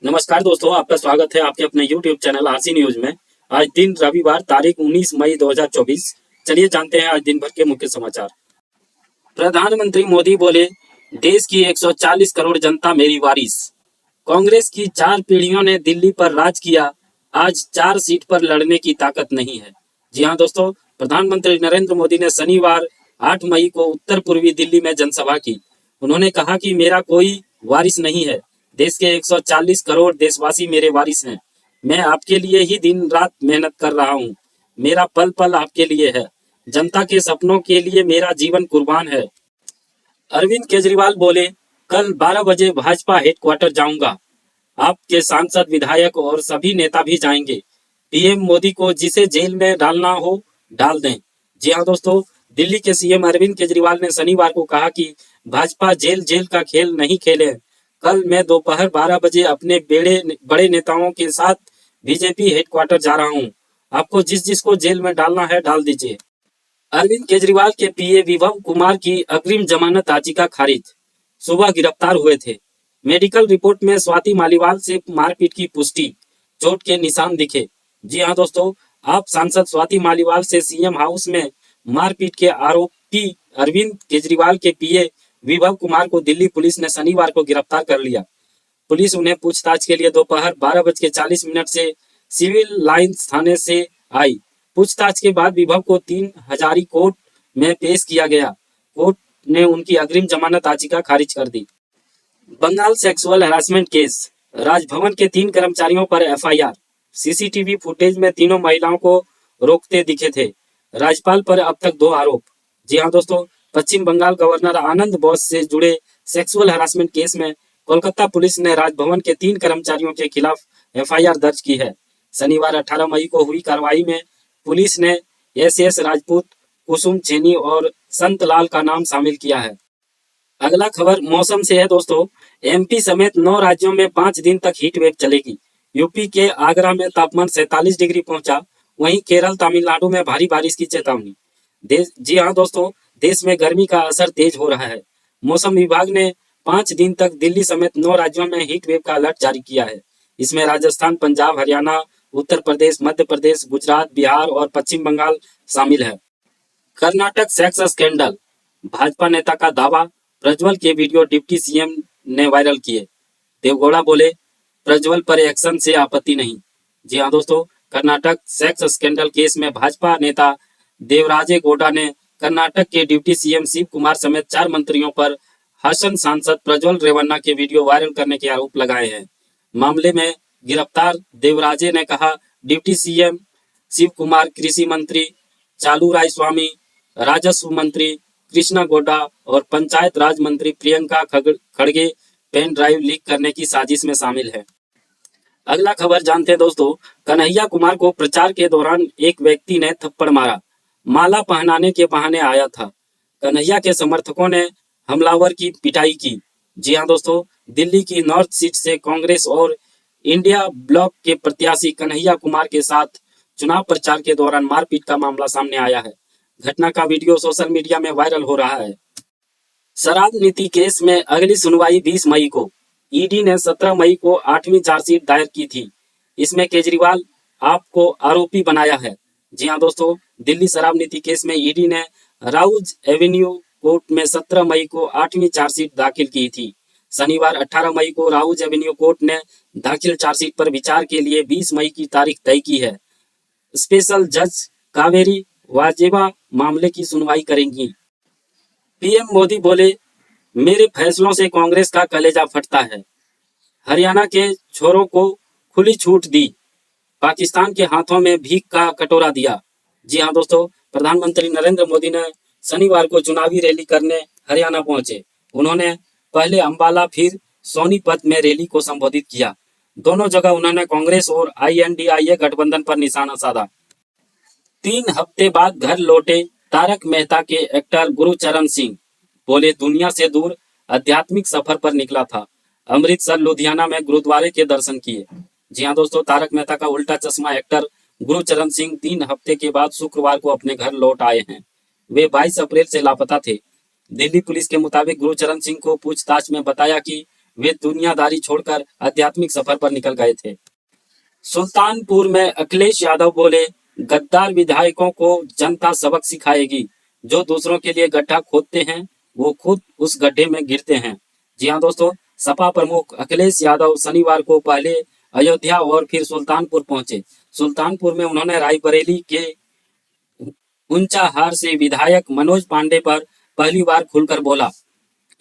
नमस्कार दोस्तों, आपका स्वागत है आपके अपने YouTube चैनल आरसी न्यूज में। आज दिन रविवार तारीख 19 मई 2024। चलिए जानते हैं आज दिन भर के मुख्य समाचार। प्रधानमंत्री मोदी बोले, देश की 140 करोड़ जनता मेरी वारिस। कांग्रेस की 4 पीढ़ियों ने दिल्ली पर राज किया, आज 4 सीट पर लड़ने की ताकत नहीं है। जी हाँ दोस्तों, प्रधानमंत्री नरेंद्र मोदी ने शनिवार 8 मई को उत्तर पूर्वी दिल्ली में जनसभा की। उन्होंने कहा कि मेरा कोई वारिस नहीं है, देश के 140 करोड़ देशवासी मेरे वारिस हैं। मैं आपके लिए ही दिन रात मेहनत कर रहा हूँ। मेरा पल पल आपके लिए है। जनता के सपनों के लिए मेरा जीवन कुर्बान है। अरविंद केजरीवाल बोले, कल 12 बजे भाजपा हेडक्वार्टर जाऊंगा। आपके सांसद, विधायक और सभी नेता भी जाएंगे। पीएम मोदी को जिसे जेल में डालना हो डाल दें। जी हाँ दोस्तों, दिल्ली के सीएम अरविंद केजरीवाल ने शनिवार को कहा कि भाजपा जेल जेल का खेल नहीं खेले। कल मैं दोपहर 12 बजे अपने बड़े नेताओं के साथ बीजेपी हेडक्वार्टर जा रहा हूँ। आपको जिस जिसको जेल में डालना है डाल दीजिए। अरविंद केजरीवाल के पीए विभव कुमार की अग्रिम जमानत याचिका खारिज। सुबह गिरफ्तार हुए थे। मेडिकल रिपोर्ट में स्वाति मालीवाल से मारपीट की पुष्टि, चोट के निशान दिखे। जी हाँ दोस्तों, आप सांसद स्वाति मालीवाल से सीएम हाउस में मारपीट के आरोपी अरविंद केजरीवाल के पीए विभव कुमार को दिल्ली पुलिस ने शनिवार को गिरफ्तार कर लिया। पुलिस उन्हें पूछताछ के लिए दोपहर 12:40 से सिविल लाइन्स थाने से आई। पूछताछ के बाद विभव को 3 हजारी कोर्ट में पेश किया गया। कोर्ट ने उनकी अग्रिम जमानत याचिका खारिज कर दी। Bengal sexual harassment case, Raj Bhavan के 3 कर्मचारियों पर एफआईआर। सीसीटीवी फुटेज में तीनों महिलाओं को रोकते दिखे थे। राज्यपाल पर अब तक 2 आरोप। जी हाँ दोस्तों, पश्चिम बंगाल गवर्नर आनंद बोस से जुड़े सेक्सुअल हरासमेंट केस में कोलकाता पुलिस ने राजभवन के 3 कर्मचारियों के खिलाफ एफआईआर दर्ज की है। शनिवार 18 मई को हुई कार्रवाई में पुलिस ने एस राजपूत, कुसुम चेनी और संतलाल का नाम शामिल किया है। अगला खबर मौसम से है दोस्तों। एमपी समेत 9 राज्यों में 5 दिन तक हीट वेव चलेगी। यूपी के आगरा में तापमान 47 डिग्री पहुंचा। वहीं केरल, तमिलनाडु में भारी बारिश की चेतावनी। जी हाँ दोस्तों, देश में गर्मी का असर तेज हो रहा है। मौसम विभाग ने 5 दिन तक दिल्ली समेत 9 राज्यों में हीट वेव का अलर्ट जारी किया है। इसमें राजस्थान, पंजाब, हरियाणा, उत्तर प्रदेश, मध्य प्रदेश, गुजरात, बिहार और पश्चिम बंगाल शामिल है। कर्नाटक सेक्स स्कैंडल, भाजपा नेता का दावा, प्रज्वल के वीडियो डिप्टी सीएम ने वायरल किए। देवगौड़ा बोले, प्रज्वल पर एक्शन से आपत्ति नहीं। जी हाँ दोस्तों, कर्नाटक सेक्स स्कैंडल केस में भाजपा नेता देवराजे गौड़ा ने कर्नाटक के डिप्टी सीएम शिव कुमार समेत 4 मंत्रियों पर हासन सांसद प्रज्वल रेवन्ना के वीडियो वायरल करने के आरोप लगाए हैं। मामले में गिरफ्तार देवराजे ने कहा, डिप्टी सीएम शिव कुमार, कृषि मंत्री चालू राय स्वामी, राजस्व मंत्री कृष्णा गौडा और पंचायत राज मंत्री प्रियंका खड़गे पेन ड्राइव लीक करने की साजिश में शामिल है। अगला खबर जानते हैं दोस्तों। कन्हैया कुमार को प्रचार के दौरान एक व्यक्ति ने थप्पड़ मारा। माला पहनाने के बहाने आया था। कन्हैया के समर्थकों ने हमलावर की पिटाई की। जी हाँ दोस्तों, दिल्ली की नॉर्थ सीट से कांग्रेस और इंडिया ब्लॉक के प्रत्याशी कन्हैया कुमार के साथ चुनाव प्रचार के दौरान मारपीट का मामला सामने आया है। घटना का वीडियो सोशल मीडिया में वायरल हो रहा है। शराब नीति केस में अगली सुनवाई 20 मई को। ईडी ने 17 मई को 8वीं चार्जशीट दायर की थी। इसमें केजरीवाल आपको आरोपी बनाया है। जी हाँ दोस्तों, दिल्ली शराब नीति केस में ईडी ने राउज एवेन्यू कोर्ट में 17 मई को 8वीं चार्जशीट दाखिल की थी। शनिवार 18 मई को राउज एवेन्यू कोर्ट ने दाखिल चार्जशीट पर विचार के लिए 20 मई की तारीख तय की है। स्पेशल जज कावेरी वाजेवा मामले की सुनवाई करेंगी। पीएम मोदी बोले, मेरे फैसलों से कांग्रेस का कलेजा फटता है। हरियाणा के छोरों को खुली छूट दी, पाकिस्तान के हाथों में भीख का कटोरा दिया। जी हाँ दोस्तों, प्रधानमंत्री नरेंद्र मोदी ने शनिवार को चुनावी रैली करने हरियाणा पहुंचे। उन्होंने पहले अंबाला फिर सोनीपत में रैली को संबोधित किया। दोनों जगह उन्होंने कांग्रेस और INDIA गठबंधन पर निशाना साधा। 3 हफ्ते बाद घर लौटे तारक मेहता के एक्टर गुरचरण सिंह। बोले, दुनिया से दूर आध्यात्मिक सफर पर निकला था। अमृतसर, लुधियाना में गुरुद्वारे के दर्शन किए। जी हाँ दोस्तों, तारक मेहता का उल्टा चश्मा एक्टर गुरचरण सिंह 3 हफ्ते के बाद शुक्रवार को अपने घर लौट आए हैं। वे 22 अप्रैल से लापता थे। दिल्ली पुलिस के मुताबिक गुरचरण सिंह को पूछताछ में बताया कि वे दुनियादारी छोड़कर आध्यात्मिक सफर पर निकल गए थे। सुल्तानपुर में अखिलेश यादव बोले, गद्दार विधायकों को जनता सबक सिखाएगी। जो दूसरों के लिए गड्ढा खोदते हैं वो खुद उस गड्ढे में गिरते हैं। जी हाँ दोस्तों, सपा प्रमुख अखिलेश यादव शनिवार को पहले अयोध्या और फिर सुल्तानपुर पहुंचे। सुल्तानपुर में उन्होंने रायबरेली के ऊंचाहार से विधायक मनोज पांडे पर पहली बार खुलकर बोला।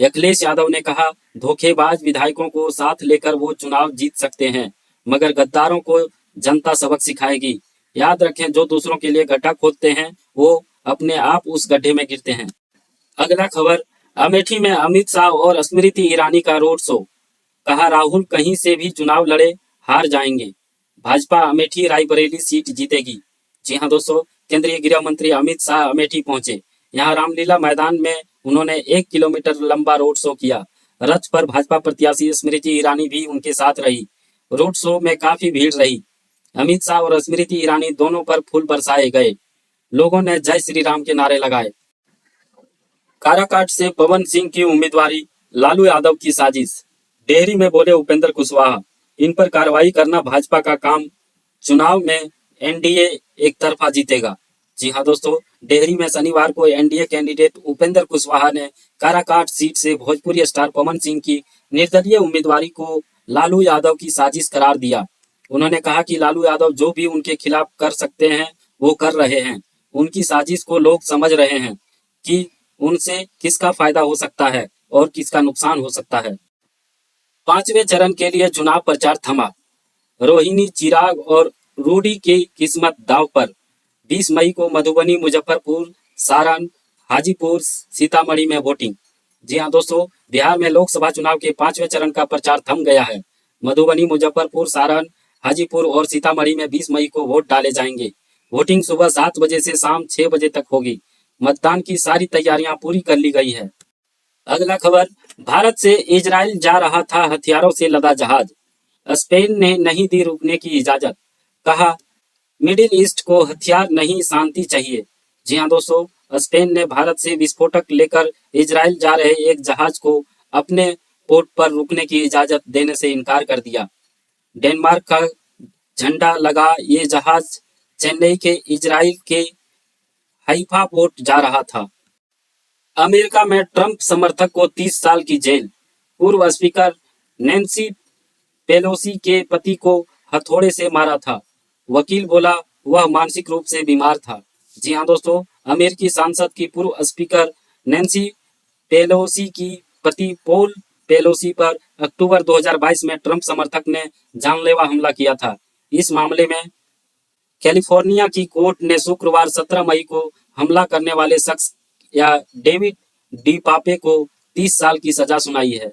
अखिलेश यादव ने कहा, धोखेबाज विधायकों को साथ लेकर वो चुनाव जीत सकते हैं, मगर गद्दारों को जनता सबक सिखाएगी। याद रखें, जो दूसरों के लिए गड्ढा खोदते हैं वो अपने आप उस गड्ढे में गिरते हैं। अगला खबर, अमेठी में अमित शाह और स्मृति ईरानी का रोड शो। कहा, राहुल कहीं से भी चुनाव लड़े हार जाएंगे, भाजपा अमेठी रायबरेली सीट जीतेगी। जी हाँ दोस्तों, केंद्रीय गृह मंत्री अमित शाह अमेठी पहुंचे। यहाँ रामलीला मैदान में उन्होंने 1 किलोमीटर लंबा रोड शो किया। रथ पर भाजपा प्रत्याशी स्मृति ईरानी भी उनके साथ रही। रोड शो में काफी भीड़ रही। अमित शाह और स्मृति ईरानी दोनों पर फूल बरसाए गए। लोगों ने जय श्री राम के नारे लगाए। काराकाट से पवन सिंह की उम्मीदवारी, लालू यादव की साजिश। डेहरी में बोले उपेंद्र कुशवाहा, इन पर कार्रवाई करना भाजपा का काम, चुनाव में एनडीए एक तरफा जीतेगा। जी हाँ दोस्तों, डेहरी में शनिवार को एनडीए कैंडिडेट उपेंद्र कुशवाहा ने काराकाट सीट से भोजपुरी स्टार पवन सिंह की निर्दलीय उम्मीदवारी को लालू यादव की साजिश करार दिया। उन्होंने कहा कि लालू यादव जो भी उनके खिलाफ कर सकते हैं वो कर रहे हैं। उनकी साजिश को लोग समझ रहे हैं कि उनसे किसका फायदा हो सकता है और किसका नुकसान हो सकता है। 5वें चरण के लिए चुनाव प्रचार थमा। रोहिणी, चिराग और रूडी की किस्मत दांव पर। 20 मई को मधुबनी, मुजफ्फरपुर, सारण, हाजीपुर, सीतामढ़ी में वोटिंग। जी हाँ दोस्तों, बिहार में लोकसभा चुनाव के 5वें चरण का प्रचार थम गया है। मधुबनी, मुजफ्फरपुर, सारण, हाजीपुर और सीतामढ़ी में 20 मई को वोट डाले जाएंगे। वोटिंग सुबह 7 बजे से शाम 6 बजे तक होगी। मतदान की सारी तैयारियां पूरी कर ली गई है। अगला खबर, भारत से इजराइल जा रहा था हथियारों से लदा जहाज। स्पेन ने नहीं दी रुकने की इजाजत। कहा, मिडिल ईस्ट को हथियार नहीं शांति चाहिए। जी हाँ दोस्तों, स्पेन ने भारत से विस्फोटक लेकर इजराइल जा रहे एक जहाज को अपने पोर्ट पर रुकने की इजाजत देने से इनकार कर दिया। डेनमार्क का झंडा लगा ये जहाज चेन्नई के इजराइल के हाइफा पोर्ट जा रहा था। अमेरिका में ट्रंप समर्थक को 30 साल की जेल। पूर्व स्पीकर नैन्सी पेलोसी के पति को हथौड़े से मारा था। वकील बोला वह मानसिक रूप से बीमार था। जी हाँ दोस्तों, अमेरिकी सांसद की पूर्व स्पीकर नैन्सी पेलोसी की पति पॉल पेलोसी पर अक्टूबर 2022 में ट्रंप समर्थक ने जानलेवा हमला किया था। इस मामले में कैलिफोर्निया की कोर्ट ने शुक्रवार 17 मई को हमला करने वाले शख्स या डेविड डी पापे को 30 साल की सजा सुनाई है।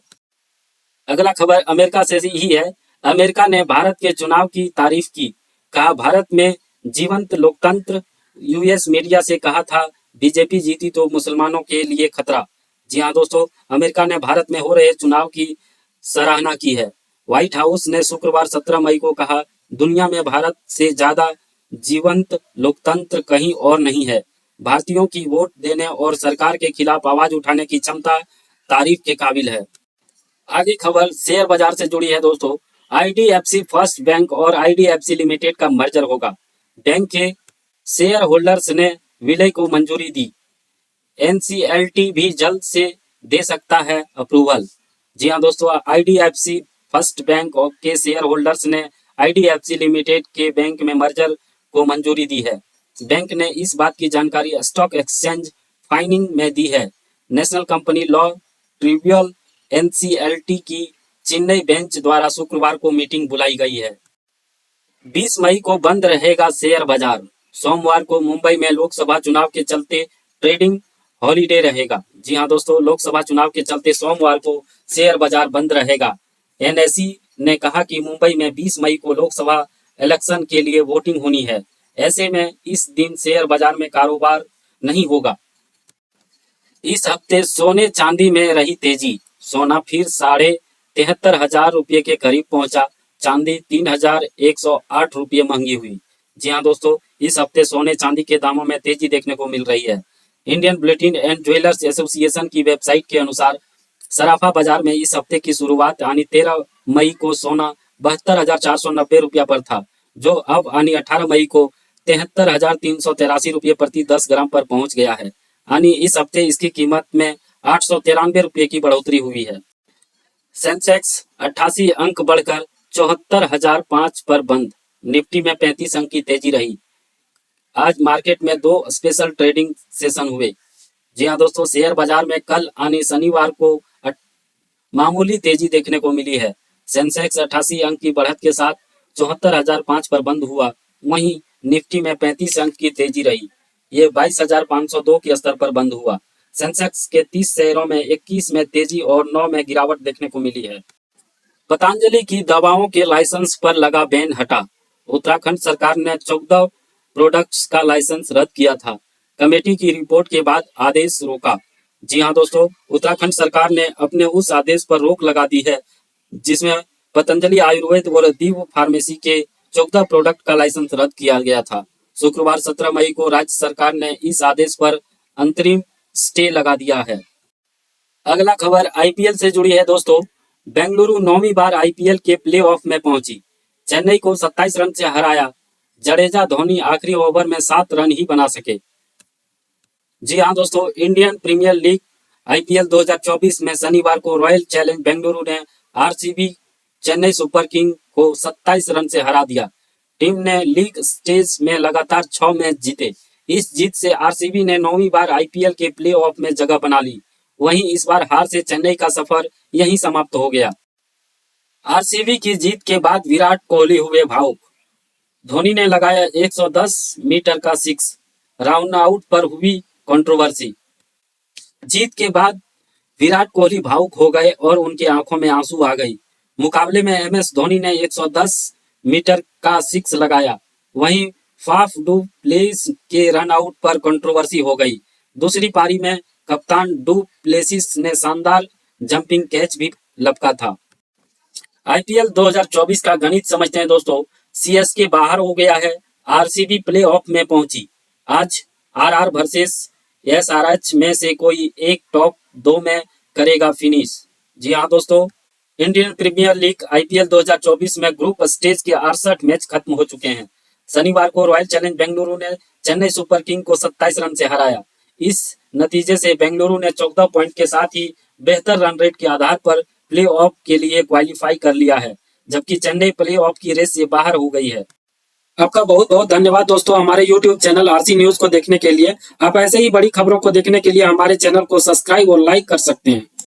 अगला खबर अमेरिका से ही है। अमेरिका ने भारत के चुनाव की तारीफ की। कहा, भारत में जीवंत लोकतंत्र। यूएस मीडिया से कहा था बीजेपी जीती तो मुसलमानों के लिए खतरा। जी हाँ दोस्तों, अमेरिका ने भारत में हो रहे चुनाव की सराहना की है। व्हाइट हाउस ने शुक्रवार 17 मई को कहा, दुनिया में भारत से ज्यादा जीवंत लोकतंत्र कहीं और नहीं है। भारतीयों की वोट देने और सरकार के खिलाफ आवाज उठाने की क्षमता तारीफ के काबिल है। आगे खबर शेयर बाजार से जुड़ी है दोस्तों। आईडीएफसी फर्स्ट बैंक और आईडीएफसी लिमिटेड का मर्जर होगा। बैंक के शेयर होल्डर्स ने विलय को मंजूरी दी। एनसीएलटी भी जल्द से दे सकता है अप्रूवल। जी हाँ दोस्तों, आईडीएफसी फर्स्ट बैंक के शेयर होल्डर्स ने आईडीएफसी लिमिटेड के बैंक में मर्जर को मंजूरी दी है। बैंक ने इस बात की जानकारी स्टॉक एक्सचेंज फाइलिंग में दी है। National company law tribunal NCLT की चेन्नई बेंच द्वारा शुक्रवार को मीटिंग बुलाई गई है। 20 मई को बंद रहेगा शेयर बाजार। सोमवार को मुंबई में लोकसभा चुनाव के चलते ट्रेडिंग हॉलीडे रहेगा। जी हाँ दोस्तों, लोकसभा चुनाव के चलते सोमवार को शेयर बाजार बंद रहेगा। एनएसई ने कहा कि मुंबई में 20 मई को लोकसभा इलेक्शन के लिए वोटिंग होनी है। ऐसे में इस दिन शेयर बाजार में कारोबार नहीं होगा। इस हफ्ते सोने चांदी में रही तेजी। सोना फिर 73,500 रुपये के करीब पहुंचा। चांदी 3,108 रुपये महंगी हुई। जी हाँ दोस्तों, इस हफ्ते सोने चांदी के दामों में तेजी देखने को मिल रही है। Indian bulletin and jewellers association की वेबसाइट के अनुसार सराफा बाजार में इस हफ्ते की शुरुआत यानी 13 मई को सोना 72,490 रुपया पर था, जो अब यानी 18 मई को 73,383 रुपये प्रति 10 ग्राम पर पहुंच गया है। यानी इस हफ्ते इसकी कीमत में 893 रुपये की बढ़ोतरी हुई है। सेंसेक्स 88 अंक बढ़कर 74,005 पर बंद। निफ्टी में 35 अंक की तेजी रही। आज मार्केट में 2 स्पेशल ट्रेडिंग सेशन हुए। जी हाँ दोस्तों, शेयर बाजार में कल यानी शनिवार को मामूली तेजी देखने को मिली है। सेंसेक्स 88 अंक की बढ़त के साथ 74,005 पर बंद हुआ। वहीं निफ्टी में 35 अंक की तेजी रही। ये 22,502 के स्तर पर बंद हुआ। सेंसेक्स के 30 शेयरों में 21 में तेजी और 9 में गिरावट देखने को मिली है। पतंजलि की दवाओं के लाइसेंस पर लगा बैन हटा। उत्तराखंड सरकार ने 14 प्रोडक्ट्स का लाइसेंस रद्द किया था। कमेटी की रिपोर्ट के बाद आदेश रोका। जी हाँ दोस्तों, उत्तराखंड सरकार ने अपने उस आदेश पर रोक लगा दी है जिसमें पतंजलि आयुर्वेद और दिव्य फार्मेसी के 14 प्रोडक्ट का लाइसेंस रद्द किया गया था। शुक्रवार 17 मई को राज्य सरकार ने इस आदेश पर अंतरिम स्टे लगा दिया है। अगला खबर आईपीएल से जुड़ी है दोस्तों। बेंगलुरु 9वीं बार आईपीएल के प्लेऑफ में पहुंची। चेन्नई को 27 रन से हराया। जडेजा धोनी आखिरी ओवर में 7 रन ही बना सके। जी हाँ दोस्तों, इंडियन प्रीमियर लीग आईपीएल 2024 में शनिवार को रॉयल चैलेंज बेंगलुरु ने आरसीबी चेन्नई सुपर किंग को 27 रन से हरा दिया। टीम ने लीग स्टेज में लगातार 6 मैच जीते। इस जीत से आरसीबी ने 9वीं बार आईपीएल के प्लेऑफ में जगह बना ली। वहीं इस बार हार से चेन्नई का सफर यहीं समाप्त हो गया। आरसीबी की जीत के बाद विराट कोहली हुए भावुक। धोनी ने लगाया 110 मीटर का सिक्स। राउंड आउट पर हुई कंट्रोवर्सी। जीत के बाद विराट कोहली भावुक हो गए और उनकी आंखों में आंसू आ गई। मुकाबले में एमएस धोनी ने 110 मीटर का सिक्स लगाया। वहीं फाफ डू प्लेस के रन आउट पर कंट्रोवर्सी हो गई। दूसरी पारी में कप्तान डू प्लेसिस ने शानदार जंपिंग कैच भी लपका था। आईपीएल 2024 का गणित समझते हैं दोस्तों। सीएसके बाहर हो गया है। आरसीबी प्लेऑफ में पहुंची। आज आरआर वर्सेस एसआरएच में से कोई एक टॉप 2 में करेगा फिनिश। जी हाँ दोस्तों, इंडियन प्रीमियर लीग आईपीएल 2024 में ग्रुप स्टेज के 68 मैच खत्म हो चुके हैं। शनिवार को रॉयल चैलेंज बेंगलुरु ने चेन्नई सुपर किंग को 27 रन से हराया। इस नतीजे से बेंगलुरु ने 14 पॉइंट के साथ ही बेहतर रन रेट के आधार पर प्लेऑफ के लिए क्वालिफाई कर लिया है, जबकि चेन्नई प्लेऑफ की रेस से बाहर हो गई है। आपका बहुत बहुत धन्यवाद दोस्तों हमारे YouTube चैनल आरसी न्यूज को देखने के लिए। आप ऐसे ही बड़ी खबरों को देखने के लिए हमारे चैनल को सब्सक्राइब और लाइक कर सकते हैं।